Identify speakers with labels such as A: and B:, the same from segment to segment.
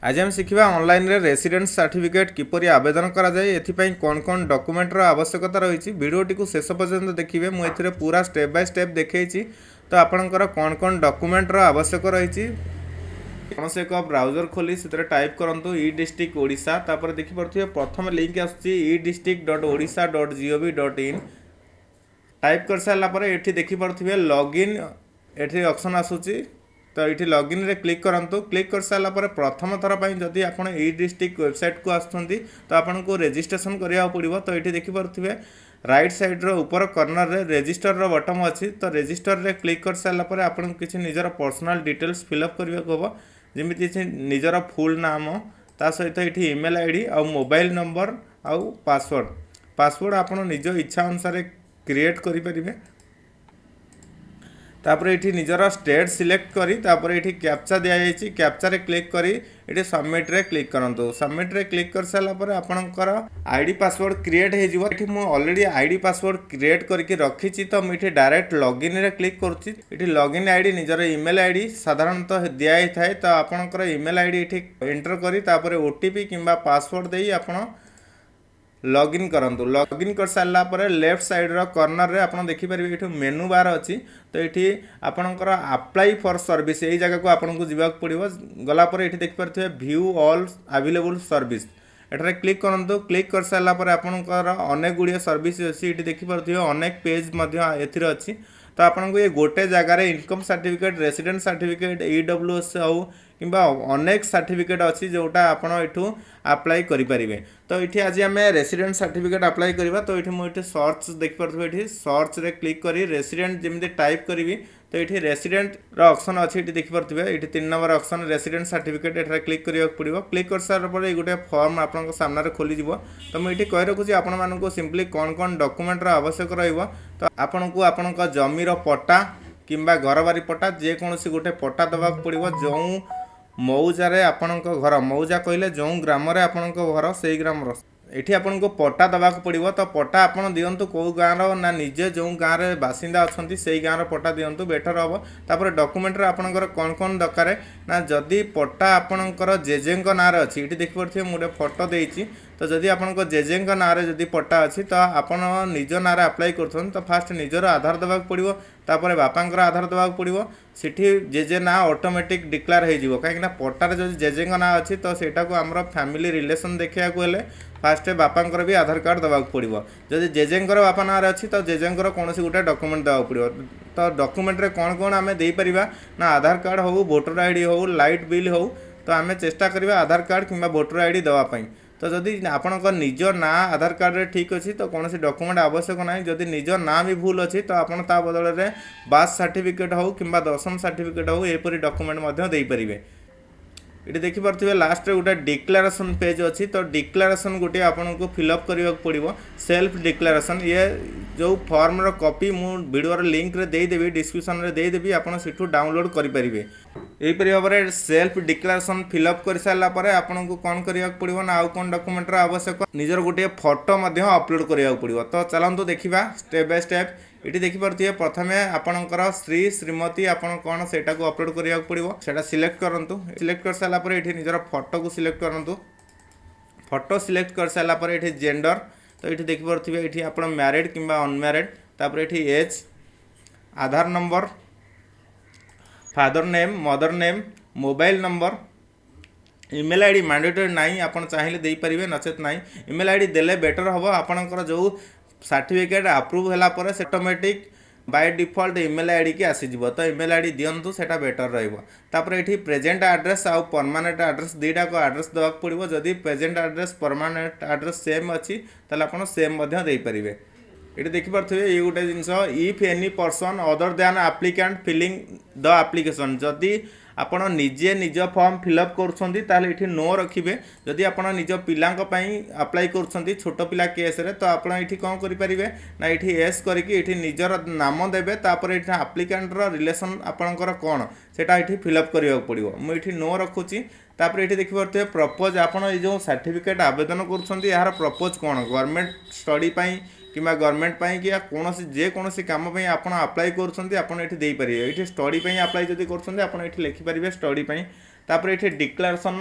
A: आज आम शिखा ऑनलाइन रे रेसिडेंस सर्टिफिकेट किपरि आवेदन करा जाए एथिपाई कौन कौन डॉक्यूमेंटर आवश्यकता रही वीडियोटी को शेष पर्यंत देखिए मुझे पूरा स्टेप बाय स्टेप देखी तो आपणकर कौन कौन डॉक्यूमेंटर आवश्यक रही कौन से एक ब्राउजर खोली से टाइप करूँ ई डिस्ट्रिक्ट ओडिशा तापर देखिपे प्रथम लिंक आसडिstrict.odisha.gov.in टाइप कर सारापर ये देखिपे लॉगिन ये ऑप्शन आसूची तो ये लॉगिन रे क्लिक करूँ क्लिक कर सारापर प्रथम थर पर जदि आप ई डिस्ट्रिक्ट वेबसाइट को आसुँच तो आपन को रेजिस्ट्रेशन करा पड़ो तो ये देखिपे राइट साइड रो ऊपर कॉर्नर रे रजिस्टर रो बटन अच्छी तो रजिस्टर रे क्लिक कर सारापर आपन किसी निजर पर्सनल डिटेल्स फिलअप करने को हम जमी निजर फुल नाम ता सहित ये ईमेल आईडी आ मोबाइल नंबर आउ पासवर्ड आप निज इच्छा अनुसार क्रिएट करें तापर ये निजर स्टेट सिलेक्ट करी तापर ये कैप्चा दि जाइए कैप्चा रे क्लिक करी ये सबमिट रे क्लिक करूँ सबमिट रे क्लिक कर सारापर आपणकर आईडी पासवर्ड क्रिएट हो ऑलरेडी आईडी पासवर्ड क्रिएट करके रखी तो मुझे डायरेक्ट लॉगिन रे क्लिक करुँची ये लॉगिन आईडी निजर ईमेल आईडी साधारणतः दिखाई थाए तो आपणकर ईमेल आईडी ये एंटर करी तापर ओटीपी किंबा पासवर्ड दे आपण लॉगिन करंतु लॉगिन कर सारा पर लेफ्ट साइड रो कॉर्नर रे आपण देखि परिबे एठो मेनू बार अछि तो एठी आपणकर अप्लाई फॉर सर्विस एई जगह को आपन को जीवा पड़िबो गला पर एठी देखि परथिबे व्यू ऑल अवेलेबल सर्विस एठारे क्लिक करंतु क्लिक कर सारा पर आपणकर अनेक गुड़िया सर्विस अछि एठी देखि परथिबे अनेक पेज मध्य एथिर अछि तो आपन को ये गोटे जगार income certificate resident certificate EWS हो कि अनेक सर्टिफिकेट अच्छी जोटा आपड़ यू अप्लाई करें तो ये आज आम रेसिडेंट सर्टिफिकेट अप्लाई करवा तो ये मुझे सर्च देखिपे ये सर्च रे क्लिक करी रेसिडेंट जमी टाइप करी तो ये रेसिडेंट ऑप्शन अच्छी ये देखिपे ये 3 नंबर ऑप्शन रेसिडेंट सर्टिफिकेट ये क्लिक करा पड़ो क्लिक कर सारापर ये गोटे फॉर्म आप सामने खोली तो मुझे कही रखुच्छी आपको सिंपली कौन कौन डॉक्यूमेंटर आवश्यक तो आपन को आपण जमीर पट्टा किंबा घर बारी पट्टा जेकोसी गोटे पट्टा दबा पड़ो जो मौजारे आपण घर मौजा कहले जो ग्राम आपण घर से ग्राम एठी आपन को पट्टा दबा पड़ो तो पट्टा आपन दिंतु कौ गाँव ना निजे जो गाँव में बासिंदा अच्छा से गाँव पट्टा दिंतु बेटर हम तापर डॉक्यूमेंट आपंकर कौन कौन दरकार ना जदि पट्टा आपणकर जेजे ना अच्छी ये देखिपे मुझे फोटो देती तो जदि आपन जेजे ना जदि पट्टा अच्छी तो आपन निज ना अप्लाई कर तो फास्ट निजर आधार दबा पड़ो तापर बापांकर आधार दबा पड़ो सिठी जेजे ना ऑटोमेटिक डिक्लेयर हो कहीं पट्टार जो जेजे ना अच्छी तो सेटा को आमर फैमिली रिलेशन देखा फास्ट बापांकर भी आधार कार्ड दबा पड़ो जदि जेजेंकर बापा ना अच्छी तो जेजेंकर कौन गोटे डॉक्यूमेंट दबा पड़ो तो डॉक्यूमेंट रे कौन कौन आम देपर ना आधार कार्ड हो वोटर आईडी हो लाइट बिल हो तो आम चेष्टा करवा आधार कार्ड किंबा वोटर आईडी दवापाई तो जदि आपणक निज ना आधार कार्ड रे ठीक अच्छी तो कौन डॉक्यूमेंट आवश्यक ना जदि निज ना भी भूल अच्छी तो आपड़ ता बदल में बाथ सर्टिफिकेट हो कि दशम सर्टिफिकेट हो एपरी डॉक्यूमेंट देपारे ये देखिपे लास्ट रे गोटे डिक्लेरेशन पेज अच्छी तो डिक्लेरेशन गोटे आपन को फिलअप करने पड़ो सेल्फ डिक्लेरेशन ये जो फॉर्म रो कॉपी मु वीडियो लिंक रे देदेवी डिस्क्रिप्शन रे देदेवी आपन सिठू डाउनलोड करेंगे यहीपरि भाव में सेल्फ डिक्लेरेशन फिलअप कर सारापर आपन को कौन करने पड़ो ना आउ कौन डॉक्यूमेंटर आवश्यक निजर गोटे फोटो अपलोड करने पड़ो तो चलतु देखा स्टेप बाय स्टेप ये देखिपे प्रथम आपणकर श्री श्रीमती आपन कौन से अपलोड करने पड़ो से सिलेक्ट करूँ सिलेक्ट कर सारापर ये निजर फोटो को सिलेक्ट करूँ फोटो सिलेक्ट कर सारापर ये जेंडर तो ये देखिपे ये आप मैरिड कि अनमैरिड तापर ये age Aadhaar number father name mother name mobile number email ID mandatory नाई आपन चाहिए दे पारे नचेत नाई ईमेल आईडी देले बेटर हम आपणकर जो सर्टिफिकेट अप्रूव है से automatic by default email ID की आसीज तो ईमेल आईडी दिंतु से बेटर रहा ये प्रेजेंट एड्रेस आउ परमानेंट एड्रेस दुईटा को एड्रेस देवा पड़ो जदि present address permanent address same अच्छी ताल आप सेम देपारे ये देखिपे ये गोटे जिनस if any person other than applicant filling the application जदि आपण निजे निज फॉर्म फिलअप कर नो रखिए जदि आप निज पिला अप्लाई कर छोट पिला केस रे तो आप कौन करेंगे ना ये एस करके निजर नाम देवे तापर ये आप्लिकेंटर रिलेसन आपणकर कौन से फिलअप करने पड़ो मुझे नो रखुची तापर ये देखिपे प्रपोज आपड़ जो सर्टिफिकेट आवेदन कर प्रपोज कौन गवर्नमेंट स्टडी कि गवर्नमेंट कि कौन जेकोसी कम आप अप्लाई कर स्टडी अप्लाई जब कर लिखिपारे स्टडी तापर ये डिक्लेरेसन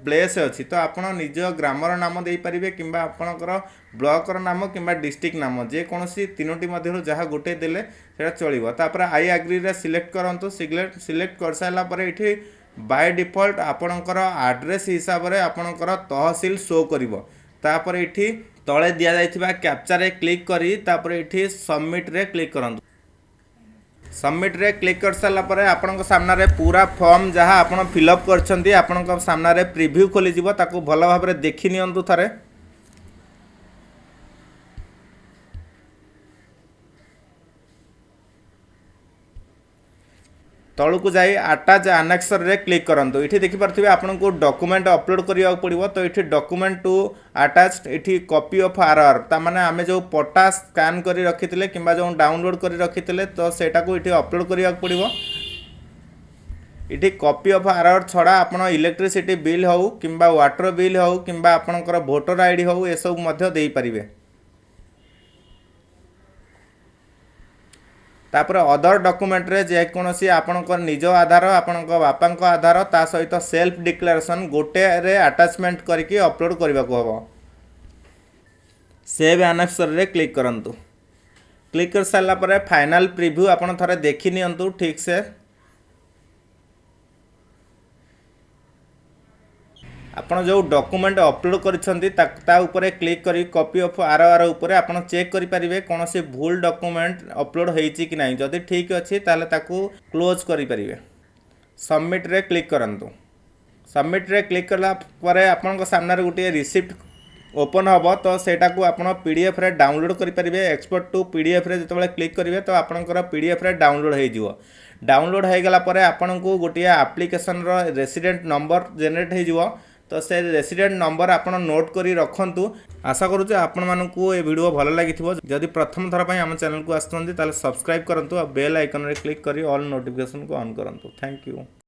A: प्लेस अच्छी तो आप निज ग्रामर नाम देपारे कि आपणकर ब्लॉकर नाम कि डिस्ट्रिक्ट नाम जेकोसी तीनोटी मध्य जहाँ गोटे देले सेटा चलो। तापर आई एग्री रे सिलेक्ट करूँ सिलेक्ट कर सारापर ये बाय डिफॉल्ट आपणकर आड्रेस हिसाब से आपणकर तहसिल शो कर ये तले दि जाइथिबा कैप्चा रे क्लिक करी तापर ये सबमिट रे क्लिक करंतु। सबमिट रे क्लिक कर सारा पर आपन सामने पूरा फॉर्म जहाँ आप फिलअप करछंती आपन सामने प्रिव्यू खोली ताकू भल भाव देखि नियंतु थरे। तलू को जाई अटैच आनेक्सर रे क्लिक करंतु। इठी देखि परथिबे आपन को डॉक्यूमेंट अपलोड करिया पड़िबो तो इठी डॉक्यूमेंट टू अटैच्ड इठी कॉपी ऑफ आरआर ता माने आमे जो पटा स्कैन करी रखिथिले किंबा जो डाउनलोड करी रखिथिले तो सेटा को इठी अपलोड करिया पड़िबो। इठी कॉपी ऑफ आरआर छड़ा आपन इलेक्ट्रिसिटी बिल हो किंबा वाटर बिल हो किंबा आपनकर वोटर आईडी हो ए सब मध्य देई परिबे। तापर अदर डॉक्यूमेंट रे जेकोसी आपनकर निज आधार आपनकर बापा आधार ता सहित सेल्फ डिक्लेरेशन गोटे रे अटैचमेंट करके अपलोड करने को हम। सेव आनेक्सर रे क्लिक करंतु। क्लिक कर सारा पर फाइनल प्रिव्यू आपन थरे देखि नियंतु ठीक से। आपन जो डॉक्यूमेंट अपलोड करिसंती ता ऊपर क्लिक करी कॉपी ऑफ आरआर ऊपर आपन चेक करि परिबे कौन से भूल डॉक्यूमेंट अपलोड होईची कि नाही जदि ठीक अछि ताले ताकू क्लोज करि परिबे। सबमिट रे क्लिक करंतु। सबमिट रे क्लिक करला परे आपन सामने गोटे रिसिप्ट ओपन हम तो सेटा को आपन पीडीएफ रे डाउनलोड करि परिबे। एक्सपोर्ट टू पीडीएफ रे जतबे क्लिक करिवे तो आपनकर पीडीएफ रे डाउनलोड हो जिवो। डाउनलोड हो गला परे आपन को गोटे एप्लिकेशन रो रेसिडेंट नंबर जनरेट हो जिवो तो से रेसिडेंट नंबर आपन नोट करी रखंतु। आशा करूँ आपण मानकू ए वीडियो भल लागिथिबो। जदि प्रथम थर पई हम चैनल को आस्तंती ताले सब्सक्राइब करंतु और बेल आइकन रे क्लिक करी ऑल नोटिफिकेशन को ऑन करंतु। Thank you.